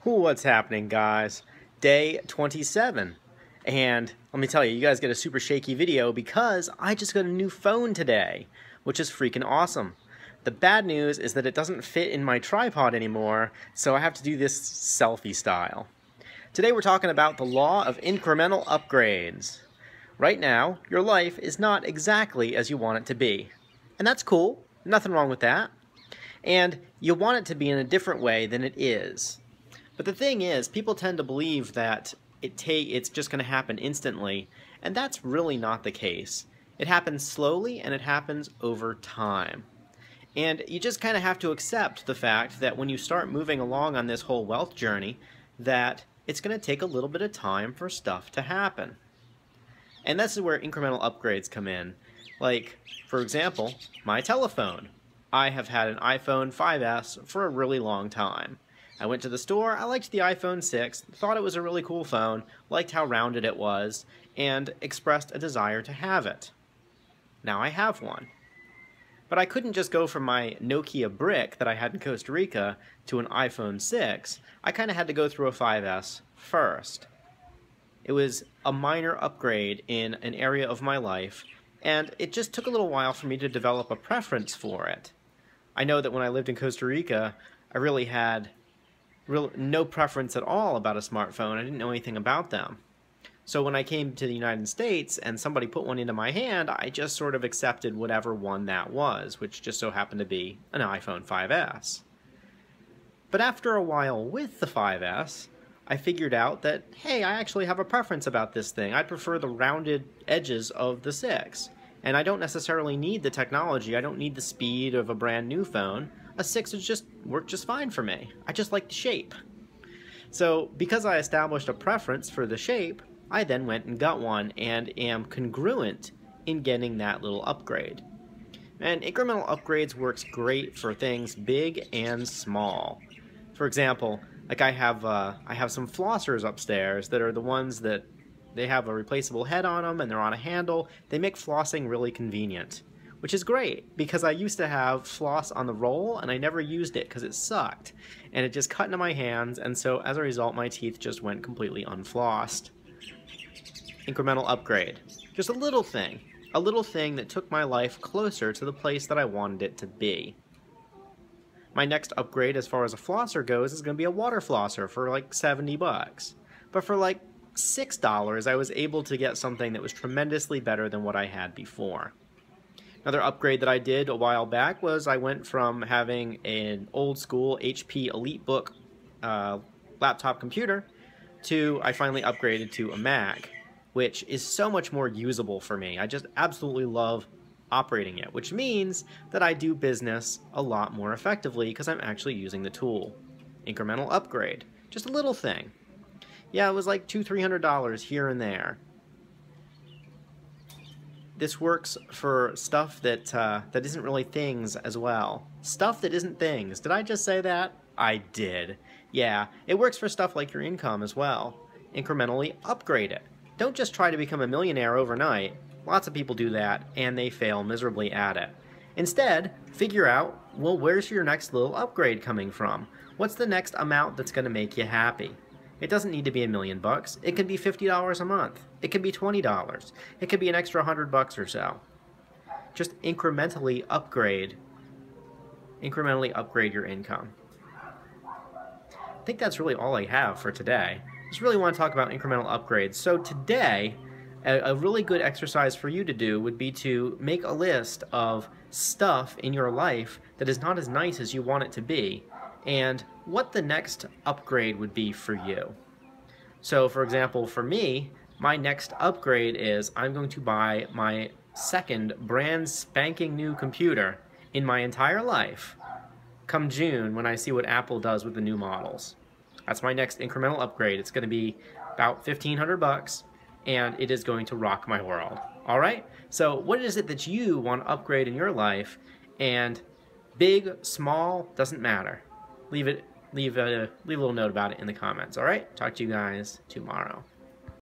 What's happening, guys? Day 27. And let me tell you, you guys get a super shaky video because I just got a new phone today, which is freaking awesome. The bad news is that it doesn't fit in my tripod anymore, so I have to do this selfie style. Today we're talking about the law of incremental upgrades. Right now, your life is not exactly as you want it to be. And that's cool, nothing wrong with that. And you want it to be in a different way than it is. But the thing is, people tend to believe that it's just going to happen instantly, and that's really not the case. It happens slowly, and it happens over time. And you just kind of have to accept the fact that when you start moving along on this whole wealth journey, that it's going to take a little bit of time for stuff to happen. And this is where incremental upgrades come in. Like, for example, my telephone. I have had an iPhone 5S for a really long time. I went to the store, I liked the iPhone 6, thought it was a really cool phone, liked how rounded it was, and expressed a desire to have it. Now I have one. But I couldn't just go from my Nokia brick that I had in Costa Rica to an iPhone 6. I kind of had to go through a 5S first. It was a minor upgrade in an area of my life, and it just took a little while for me to develop a preference for it. I know that when I lived in Costa Rica, I really had no preference at all about a smartphone. I didn't know anything about them. So when I came to the United States and somebody put one into my hand, I just sort of accepted whatever one that was, which just so happened to be an iPhone 5S. But after a while with the 5S, I figured out that, hey, I actually have a preference about this thing. I prefer the rounded edges of the 6. And I don't necessarily need the technology. I don't need the speed of a brand new phone. A 6 would just work just fine for me. I just like the shape. So because I established a preference for the shape, I then went and got one and am congruent in getting that little upgrade. And incremental upgrades works great for things big and small. For example, like I have some flossers upstairs that are the ones that they have a replaceable head on them and they're on a handle. They make flossing really convenient, which is great because I used to have floss on the roll and I never used it because it sucked. And it just cut into my hands, and so as a result my teeth just went completely unflossed. Incremental upgrade. Just a little thing that took my life closer to the place that I wanted it to be. My next upgrade as far as a flosser goes is going to be a water flosser for like 70 bucks. But for like $6, I was able to get something that was tremendously better than what I had before. Another upgrade that I did a while back was I went from having an old school HP EliteBook laptop computer to I finally upgraded to a Mac, which is so much more usable for me. I just absolutely love operating it, which means that I do business a lot more effectively because I'm actually using the tool. Incremental upgrade. Just a little thing. Yeah, it was like $200–300 here and there. This works for stuff that that isn't really things as well. Stuff that isn't things. Did I just say that? I did. Yeah, it works for stuff like your income as well. Incrementally upgrade it. Don't just try to become a millionaire overnight. Lots of people do that, and they fail miserably at it. Instead, figure out, well, where's your next little upgrade coming from? What's the next amount that's going to make you happy? It doesn't need to be $1 million. It can be $50 a month. It can be $20. It could be an extra $100 or so. Just incrementally upgrade your income. I think that's really all I have for today. I just really want to talk about incremental upgrades. So today, a really good exercise for you to do would be to make a list of stuff in your life that is not as nice as you want it to be, and what the next upgrade would be for you. So for example, for me, my next upgrade is I'm going to buy my second brand spanking new computer in my entire life come June when I see what Apple does with the new models. That's my next incremental upgrade. It's going to be about $1,500 and it is going to rock my world. All right? So what is it that you want to upgrade in your life? And big, small, doesn't matter. Leave a little note about it in the comments, all right? Talk to you guys tomorrow.